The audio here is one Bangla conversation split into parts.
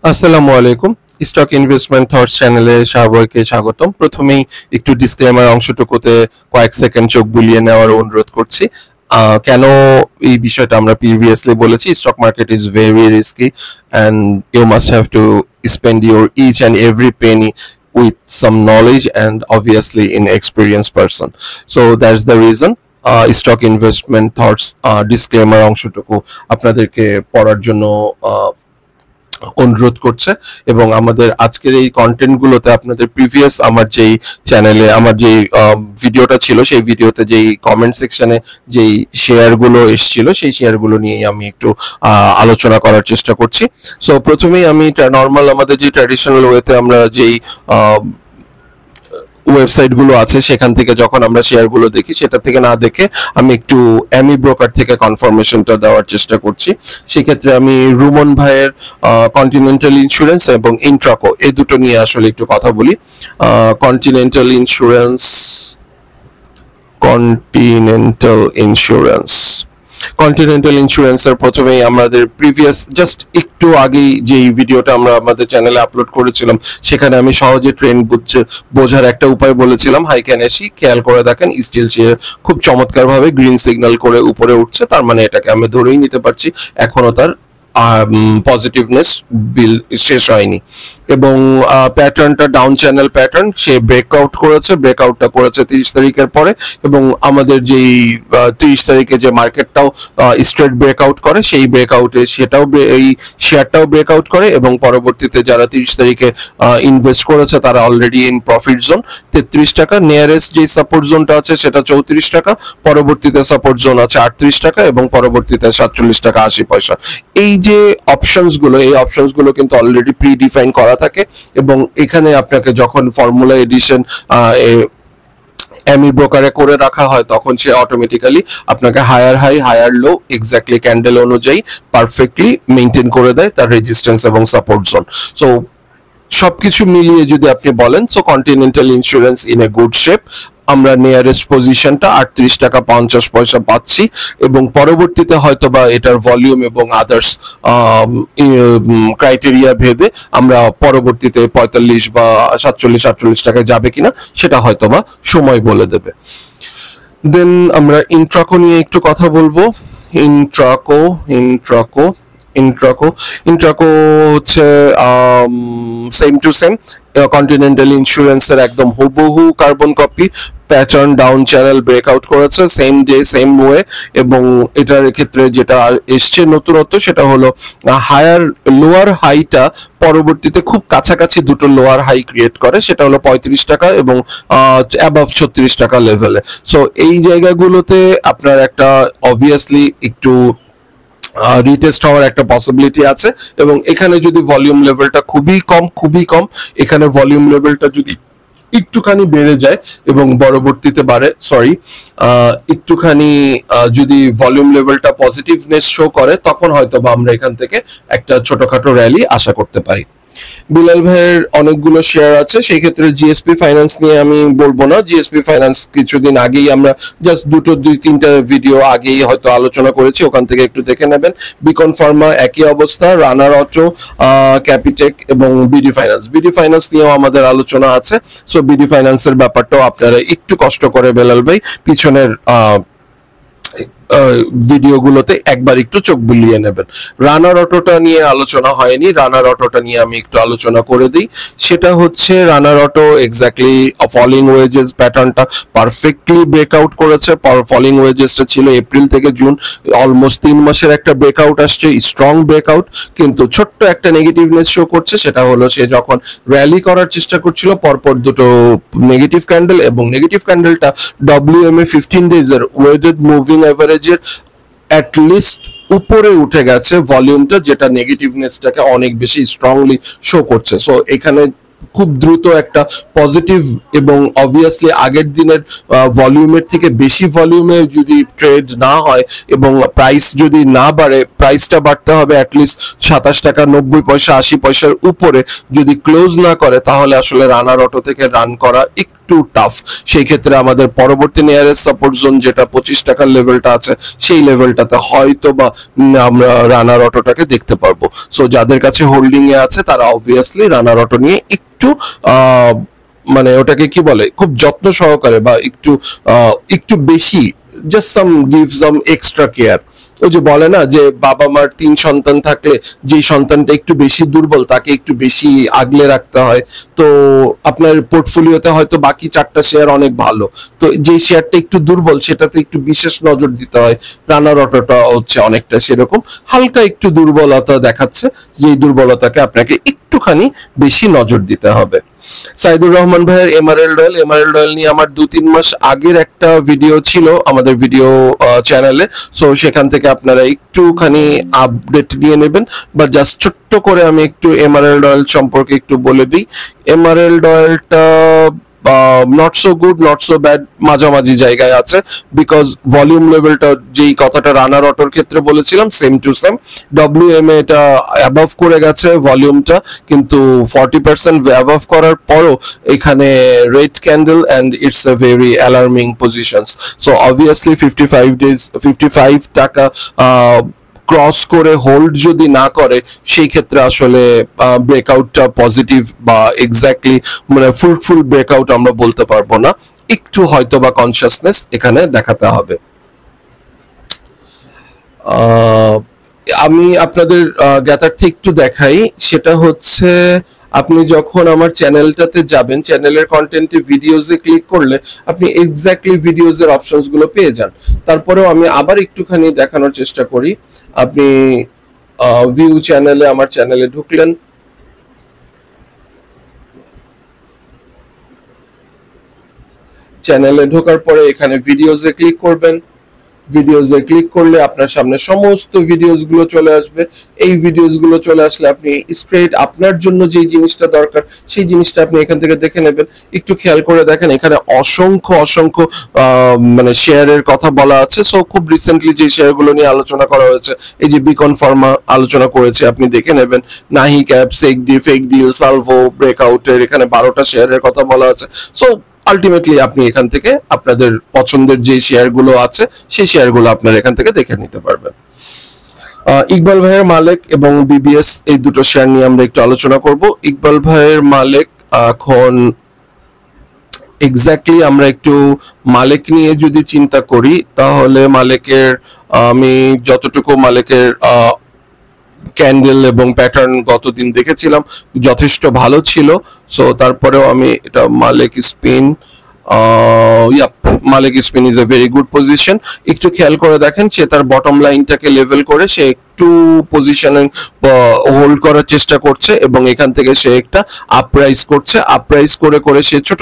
আসসালামু আলাইকুম। স্টক ইনভেস্টমেন্ট থটস চ্যানেলে সবাইকে স্বাগতম। প্রথমেই একটু ডিসক্লেমার অংশটুকুতে কয়েক সেকেন্ড চোখ বুলিয়ে নেওয়ার অনুরোধ করছি। কেন এই বিষয়টা আমরা প্রিভিয়াসলি বলেছি, stock market is very risky and you must have to spend your each and every penny with some knowledge and obviously in experienced person. So that's the reason stock investment thoughts disclaimer অংশটুকু আপনাদেরকে পড়ার জন্য অনুরোধ করছে। এবং আমাদের আজকের এই কন্টেন্টগুলোতে আপনাদের প্রিভিয়াস আমার যেই চ্যানেলে আমার যেই ভিডিওটা ছিল সেই ভিডিওতে যেই কমেন্ট সেকশনে যেই শেয়ারগুলো এসেছিল সেই শেয়ারগুলো নিয়েই আমি একটু আলোচনা করার চেষ্টা করছি। সো প্রথমেই আমি নর্মাল আমাদের যে ট্র্যাডিশনাল ওয়েতে আমরা যেই ওয়েবসাইটগুলো আছে সেখান থেকে যখন আমরা শেয়ারগুলো দেখি সেটা থেকে না দেখে আমি একটু অ্যামি ব্রোকার থেকে কনফার্মেশনটা দেওয়ার চেষ্টা করছি। সেক্ষেত্রে আমি রুমন ভাইয়ের কন্টিনেন্টাল ইন্স্যুরেন্স এবং ইন্ট্রাকো এই দুটো নিয়ে আসলে একটু কথা বলি। কন্টিনেন্টাল ইন্স্যুরেন্সের প্রথমেই আমাদের প্রিভিয়াস জাস্ট একটু আগেই যেই ভিডিওটা আমরা আমাদের চ্যানেলে আপলোড করেছিলাম সেখানে আমি সহজে ট্রেন্ড বোঝার একটা উপায় বলেছিলাম। হাই ক্যান এসি খেয়াল করে দেখেন স্টিল শেয়ার খুব চমৎকারভাবে গ্রিন সিগন্যাল করে উপরে উঠছে, তার মানে এটাকে আমি ধরেই নিতে পারছি এখনো তার পজিটিভনেস বিল শেষ হয়নি। এবং প্যাটার্নটা ডাউন চ্যানেল প্যাটার্ন, সে ব্রেকআউট করেছে, ব্রেকআউটটা করেছে 30 তারিখের পরে। এবং আমাদের যেই 30 তারিখে যে মার্কেটটাও স্ট্রেট ব্রেকআউট করে সেই ব্রেকআউটে সেটাও এই শেয়ারটাও ব্রেকআউট করে এবং পরবর্তীতে যারা 30 তারিখে ইনভেস্ট করেছে তারা অলরেডি ইন প্রফিট জোন 33 টাকা। নিয়ারেস্ট যে সাপোর্ট জোনটা আছে সেটা 34 টাকা, পরবর্তীতে সাপোর্ট জোন আছে 38 টাকা এবং পরবর্তীতে 47 টাকা 80 পয়সা। এই যে অপশনসগুলো এই অপশনসগুলো কিন্তু অলরেডি প্রি ডিফাইন করা থাকে এবং এখানে আপনাকে যখন ফর্মুলা এডিশন অ্যামি ব্রোকারে করে রাখা হয় তখন সে অটোমেটিক্যালি আপনাকে higher high higher low exactly candle অনুযায়ী পারফেক্টলি মেনটেন করে দেয় তার রেজিস্ট্যান্স এবং সাপোর্ট জোন। সো সবকিছু মিলিয়ে যদি আপনি বলেন so continental insurance in a good shape. আমরা নিয়ারেস্ট পজিশনটা 38 টাকা 50 পয়সা পাচ্ছি এবং পরবর্তীতে হয়তোবা এটার ভলিউম এবং আদার্স ক্রাইটেরিয়া ভেদে আমরা পরবর্তীতে 45 বা 47-48 টাকায় যাবে কিনা সেটা হয়তোবা সময় বলে দেবে। দেন আমরা ইন্ট্রাকো নিয়ে একটু কথা বলবো। ইন্ট্রাকো হচ্ছে সেম টু সেম কন্টিনেন্টাল ইন্স্যুরেন্সের একদম হুবহু carbon copy. Pattern down channel breakout করেছে সেম ডে সেম ওয়ে এবং এটার ক্ষেত্রে যেটা এসছে নতুনত্ব সেটা হলো হায়ার লোয়ার হাইটা পরবর্তীতে খুব কাছাকাছি দুটো লোয়ার হাই ক্রিয়েট করে, সেটা হলো 35 টাকা এবং অ্যাবাভ 36 টাকা লেভেলে। সো এই জায়গাগুলোতে আপনার একটা অবভিয়াসলি একটু রিটেস্ট হওয়ার একটা পসিবিলিটি আছে এবং এখানে যদি ভলিউম লেভেলটা খুবই কম এখানে ভলিউম লেভেলটা যদি একটুখানি বেড়ে যায় এবং পরবর্তীতে একটুখানি যদি ভলিউম লেভেলটা পজিটিভনেস শো করে তখন হয়তো বা আমরা এখান থেকে একটা ছোটখাটো র্যালি আশা করতে পারি। বিলাল ভাইয়ের অনেকগুলো শেয়ার আছে, সেই ক্ষেত্রে জিএসপি ফাইন্যান্স নিয়ে আমি বলবো না। জিএসপি ফাইন্যান্স কিছুদিন আগেই আমরা জাস্ট 2-3টা ভিডিও আগেই হয়তো আলোচনা করেছি, ওখান থেকে একটু দেখে নেবেন। বিকন ফার্মা একই অবস্থা, রানার অটো, ক্যাপিটেক এবং বিডি ফাইন্যান্স নিয়েও আমাদের আলোচনা আছে। সো বিডি ফাইন্যান্সের ব্যাপারটাও আপনারা একটু কষ্ট করে বেলাল ভাই পিছনের ভিডিওগুলোতে একবার একটু চোখ বুলিয়ে নেবেন। রানার অটোটা নিয়ে আলোচনা হয়নি, রানার অটোটা নিয়ে আমি একটু আলোচনা করে দিই। সেটা হচ্ছে রানার অটো এক্স্যাক্টলি ফলিং ওয়েজেস প্যাটার্নটা পারফেক্টলি ব্রেকআউট করেছে। ফলিং ওয়েজেসটা ছিল এপ্রিল থেকে জুন, অলমোস্ট 3 মাসের একটা ব্রেকআউট আসছে, স্ট্রং ব্রেকআউট, কিন্তু ছোট্ট একটা নেগেটিভনেস শো করছে। সেটা হলো সে যখন র্যালি করার চেষ্টা করছিল পরপর দুটো নেগেটিভ ক্যান্ডেল এবং নেগেটিভ ক্যান্ডেলটা WMA 15 ডেজের ওয়েটেড মুভিং অ্যাভারেজের অ্যাটলিস্ট উপরে উঠে গেছে ভলিউমটা, যেটা নেগেটিভনেসটাকে অনেক বেশি স্ট্রংলি শো করছে। সো এখানে খুব দ্রুত একটা পজিটিভ এবং অবভিয়াসলি আগের দিনের ভলিউমের থেকে বেশি ভলিউমে যদি ট্রেড না হয় এবং প্রাইস যদি না বাড়ে, প্রাইসটা বাড়তে হবে অ্যাটলিস্ট 27 টাকা 90 পয়সা 80 পয়সার উপরে যদি ক্লোজ না করে তাহলে আসলে রানার অটো থেকে রান করা একটু একটু টাফ, সেই ক্ষেত্রে আমাদের পরবর্তী নিয়ারেস্ট সাপোর্ট জোন যেটা 25 টাকার লেভেলটা আছে, সেই লেভেলটাতে হয়তো বা আমরা রানার অটোটাকে দেখতে পারবো। সো যাদের কাছে হোল্ডিং এ আছে তারা অবভিয়াসলি রানার অটো নিয়ে একটু মানে ওটাকে কি বলে, খুব যত্ন সহকারে বা একটু বেশি, just give some extra care. ওই যে বলে না যে বাবা মার 3 সন্তান থাকলে যেই সন্তানটা একটু বেশি দুর্বল তাকে একটু বেশি আগলে রাখতে হয়। তো আপনার পোর্টফোলিওতে হয়তো বাকি 4টা শেয়ার অনেক ভালো, তো যে শেয়ারটা একটু দুর্বল সেটাতে একটু বিশেষ নজর দিতে হয়। রানার অটোটা হচ্ছে অনেকটা সেরকম, হালকা একটু দুর্বলতা দেখাচ্ছে, যেই দুর্বলতাকে আপনাকে একটুখানি বেশি নজর দিতে হবে। সাইদুর রহমান ভাইয়ের এমারেল্ড অয়েল নিয়ে আমার 2-3 মাস আগের একটা ভিডিও ছিল আমাদের ভিডিও চ্যানেলে, সো সেখান থেকে আপনারা একটুখানি আপডেট নিয়ে নেবেন। বা জাস্ট ছোট্ট করে আমি একটু এমারেল্ড অয়েল সম্পর্কে একটু বলে দিই। এমারেল্ড অয়েলটা not so good not so bad, মাঝামাঝি জায়গায় আছে, বিকজ ভলিউম লেভেলটা যেই কথাটা রানার অটোর ক্ষেত্রে বলেছিলাম সেম টু সেম, WMA এটা অ্যাবাভ করে গেছে ভলিউমটা, কিন্তু 40% অ্যাবাভ করার পরও এখানে red candle and it's a very alarming positions. So obviously 55 টাকা ক্রস করে হোল্ড যদি না করে সেই ক্ষেত্রে আসলে ব্রেকআউটটা পজিটিভ বা এক্স্যাক্টলি মানে ফুল ব্রেকআউট আমরা বলতে পারবো না, একটু হয়তো বা কনসিয়াসনেস এখানে দেখাতে হবে। আমি আপনাদের জ্ঞাতার্থে একটু দেখাই, সেটা হচ্ছে আপনি যখন আমার চ্যানেলটাতে যাবেন, চ্যানেলের কন্টেন্টে ভিডিওজে ক্লিক করলে আপনি এক্স্যাক্টলি ভিডিওজের অপশনস গুলো পেয়ে যান। তারপরেও আমি আবার একটুখানি দেখানোর চেষ্টা করি। আপনি ভিউ চ্যানেলে, আমার চ্যানেলে ঢুকলেন, চ্যানেলে ঢোকার পরে এখানে ভিডিওজে ক্লিক করবেন। ভিডিওজে ক্লিক করলে আপনার সামনে সমস্ত ভিডিওস গুলো চলে আসবে। এই ভিডিওস গুলো চলে আসলে আপনি স্ট্রেট আপনার জন্য যেই জিনিসটা দরকার সেই জিনিসটা আপনি এখান থেকে দেখে নেবেন। একটু খেয়াল করে দেখেন, এখানে অসংখ্য মানে শেয়ারের কথা বলা আছে। সো খুব রিসেন্টলি যে শেয়ারগুলো নিয়ে আলোচনা করা হয়েছে, এই যে বিকন ফার্মা আলোচনা করেছে, আপনি দেখে নেবেন। নাহি ক্যাপ, ফেক ডিল, সালভো, ব্রেকআউটের এখানে 12টা শেয়ারের কথা বলা আছে। সো আলটিমেটলি আপনি এখান থেকে আপনাদের পছন্দের যে শেয়ারগুলো আছে সেই শেয়ারগুলো আপনারা এখান থেকে দেখে নিতে পারবেন। ইকবাল ভাইয়ের মালেক এবং বিবিএস এই দুটো শেয়ার নিয়ে আমরা একটু আলোচনা করব। ইকবাল ভাইয়ের মালেক এখন এক্স্যাক্টলি আমরা একটু মালেক নিয়ে যদি চিন্তা করি তাহলে মালেকের আমি যতটুকু মালেকের ক্যান্ডেল এবং প্যাটার্ন গতদিন দেখেছিলাম যথেষ্ট ভালো ছিল। সো তারপরেও আমি এটা Malek spin Malek spin is a very good position. একটু খেয়াল করে দেখেন সে তার বটম লাইনটাকে লেভেল করে সে একটু পজিশনে হোল্ড করার চেষ্টা করছে এবং এখান থেকে সে একটা আপরাইজ করছে। আপরাইজ করে সে ছোট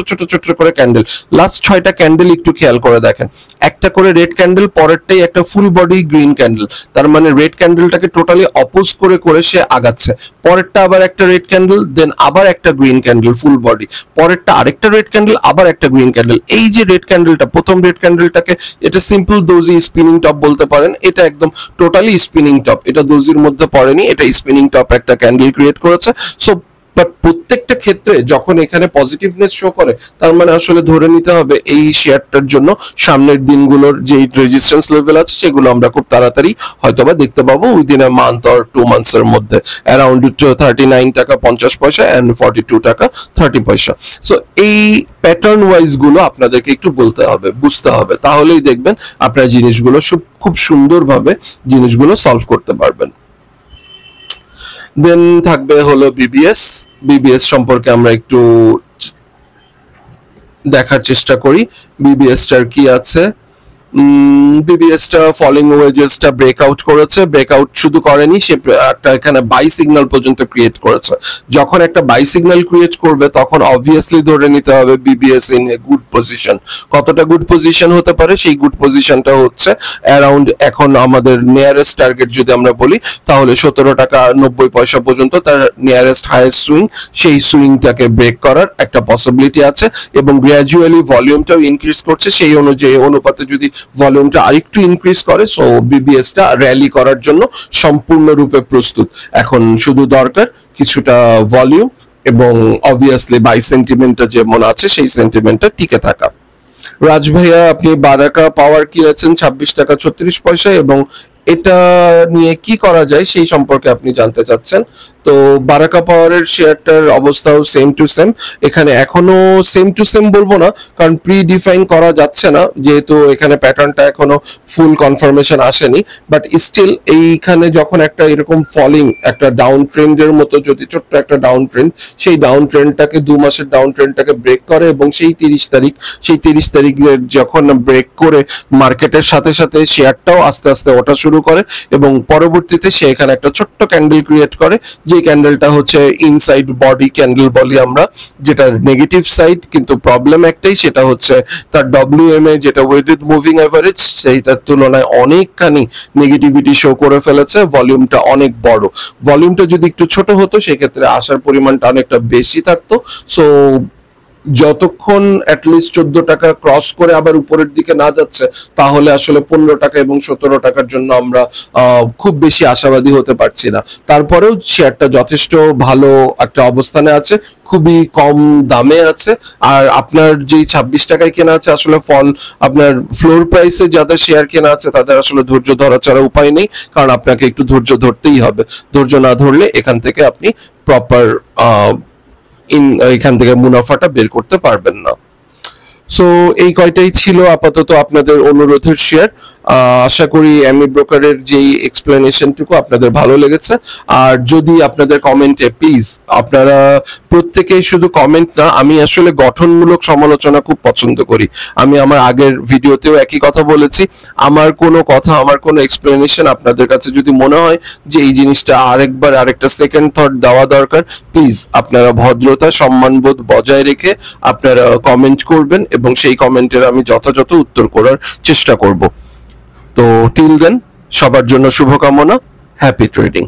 করে ক্যান্ডেল, লাস্ট 6টা ক্যান্ডেল একটু খেয়াল করে দেখেন, একটা করে রেড ক্যান্ডেল, পরেরটাই একটা ফুল বডি গ্রিন ক্যান্ডেল। তার মানে রেড ক্যান্ডেলটাকে টোটালি অপোজ করে সে আগাচ্ছে। পরেরটা আবার একটা রেড ক্যান্ডেল, দেন আবার একটা গ্রিন ক্যান্ডেল ফুল বডি, পরেরটা আরেকটা রেড ক্যান্ডেল, আবার একটা গ্রিন ক্যান্ডেল। এই যে রেড ক্যান্ডেলটা, প্রথম রেড ক্যান্ডেলটাকে এটা সিম্পল দোজি স্পিনিং টপ বলতে পারেন, এটা একদম টোটালি স্পিনিং টপ, এটা দোজির মধ্যে পড়েনি, এটা স্পিনিং টপ একটা ক্যান্ডেল ক্রিয়েট করেছে। সো বাট প্রত্যেকটা ক্ষেত্রে যখন এখানে পজিটিভনেস শো করে তার মানে আসলে ধরে নিতে হবে এই শেয়ারটার জন্য সামনের দিনগুলোর যে রেজিস্ট্যান্স লেভেল আছে সেগুলো আমরা খুব তাড়াতাড়ি হয়তোবা দেখতে পাবো within a month or 2 months এর মধ্যে, অ্যারাউন্ড 39 টাকা 50 পয়সা এন্ড 42 টাকা 30 পয়সা। সো এই প্যাটার্ন ওয়াইজ গুলো আপনাদেরকে একটু বলতে হবে, বুঝতে হবে, তাহলেই দেখবেন আপনারা জিনিসগুলো খুব সুন্দরভাবে জিনিসগুলো সলভ করতে পারবেন। দেন থাকবে হলো বিবিএস সম্পর্কে আমরা একটু দেখার চেষ্টা করি বিবিএসটার কি আছে। বিবিএসটা ফলিং ওয়েজেসটা ব্রেকআউট করেছে, ব্রেকআউট শুধু করেনি, সে একটা এখানে বাই সিগন্যাল পর্যন্ত ক্রিয়েট করেছে। যখন একটা বাই সিগন্যাল ক্রিয়েট করবে তখন অবভিয়াসলি ধরে নিতে হবে BBS in a good position. কতটা গুড পজিশন হতে পারে, সেই গুড পজিশনটা হচ্ছে অ্যারাউন্ড, এখন আমাদের নিয়ারেস্ট টার্গেট যদি আমরা বলি তাহলে 17 টাকা 90 পয়সা পর্যন্ত তার নিয়ারেস্ট হাইয়েস্ট সুইং, সেই সুইংটাকে ব্রেক করার একটা পসিবিলিটি আছে এবং গ্র্যাজুয়ালি ভলিউমটাও ইনক্রিজ করছে। সেই অনুপাতে যদি ভলিউমটা আরেকটু ইনক্রিজ করে সো বিবিএসটা র্যালি করার জন্য সম্পূর্ণরূপে প্রস্তুত। এখন শুধু দরকার কিছুটা ভলিউম এবং অবভিয়াসলি বাই সেন্টিমেন্টটা যেমন আছে সেই সেন্টিমেন্টটা টিকে থাকা। রাজ ভাইয়া, আপনি বারাকা পাওয়ার কিনেছেন 26 টাকা 36 পয়সা এবং এটা নিয়ে কি করা যায় সেই সম্পর্কে আপনি জানতে চাচ্ছেন। তো বারাকা পাওয়ারের শেয়ারটার অবস্থাও সেম টু সেম, এখানে এখনো সেম টু সেম বলবো না, কারণ প্রি ডিফাইন করা যাচ্ছে না, যেহেতু এখানে প্যাটার্নটা এখনো ফুল কনফার্মেশন আসেনি। বাট স্টিল এইখানে যখন একটা এরকম ফলিং একটা ডাউন ট্রেন্ডের মতো, যদি ছোট্ট একটা ডাউন ট্রেন্ড, সেই ডাউন ট্রেন্ডটাকে 2 মাসের ডাউন ট্রেন্ডটাকে ব্রেক করে এবং সেই 30 তারিখের যখন ব্রেক করে মার্কেটের সাথে সাথে শেয়ারটাও আস্তে আস্তে ওঠা শুরু করে এবং পরবর্তীতে সে এখানে একটা ছোট্ট ক্যান্ডেল ক্রিয়েট করে, যে ক্যান্ডেলটা হচ্ছে ইনসাইড বডি ক্যান্ডেল বলি আমরা, যেটা নেগেটিভ সাইড। কিন্তু প্রবলেম একটাই, সেটা হচ্ছে তার WMA যেটা ওয়েটেড মুভিং এভারেজ, সেইটার তুলনায় অনেকখানি নেগেটিভিটি শো করে ফেলেছে। ভলিউমটা অনেক বড়, ভলিউমটা যদি একটু ছোট হতো সেক্ষেত্রে আসার পরিমাণটা অনেকটা বেশি থাকতো। সো যতক্ষণ অ্যাটলিস্ট 14 টাকা ক্রস করে আবার উপরের দিকে না যাচ্ছে, তাহলে আসলে 15 টাকা এবং 17 টাকার জন্য আমরা খুব বেশি আশাবাদী হতে পারছি না। তারপরেও শেয়ারটা যথেষ্ট ভালো একটা অবস্থানে আছে, খুবই কম দামে আছে। আর আপনার যেই 26 টাকায় কেনা আছে, আসলে আপনার ফ্লোর প্রাইসে যাদের শেয়ার কেনা আছে তাদের আসলে ধৈর্য ধরা ছাড়া উপায় নেই, কারণ আপনাকে একটু ধৈর্য ধরতেই হবে। ধৈর্য না ধরলে এখান থেকে আপনি প্রপার এখান থেকে মুনাফাটা বের করতে পারবেন না। সো এই কয়টাই ছিল আপাতত আপনাদের অনুরোধের শেয়ার। আশা করি এমি ব্রোকারের যেই এক্সপ্লেনেশনটুকু আপনাদের ভালো লেগেছে। আর যদি আপনাদের কমেন্টে প্লিজ, আপনারা প্রত্যেকেই শুধু কমেন্ট না, আমি আসলে গঠনমূলক সমালোচনা খুব পছন্দ করি। আমি আমার আগের ভিডিওতেও একই কথা বলেছি, আমার কোনো কথা, আমার কোনো এক্সপ্লেনেশন আপনাদের কাছে যদি মনে হয় যে এই জিনিসটা আরেকটা সেকেন্ড থট দেওয়া দরকার, প্লিজ আপনারা ভদ্রতা সম্মানবোধ বজায় রেখে আপনারা কমেন্ট করবেন এবং সেই কমেন্টের আমি যথাযথ উত্তর করার চেষ্টা করব। তো টিল দেন, সবার জন্য শুভকামনা, হ্যাপি ট্রেডিং।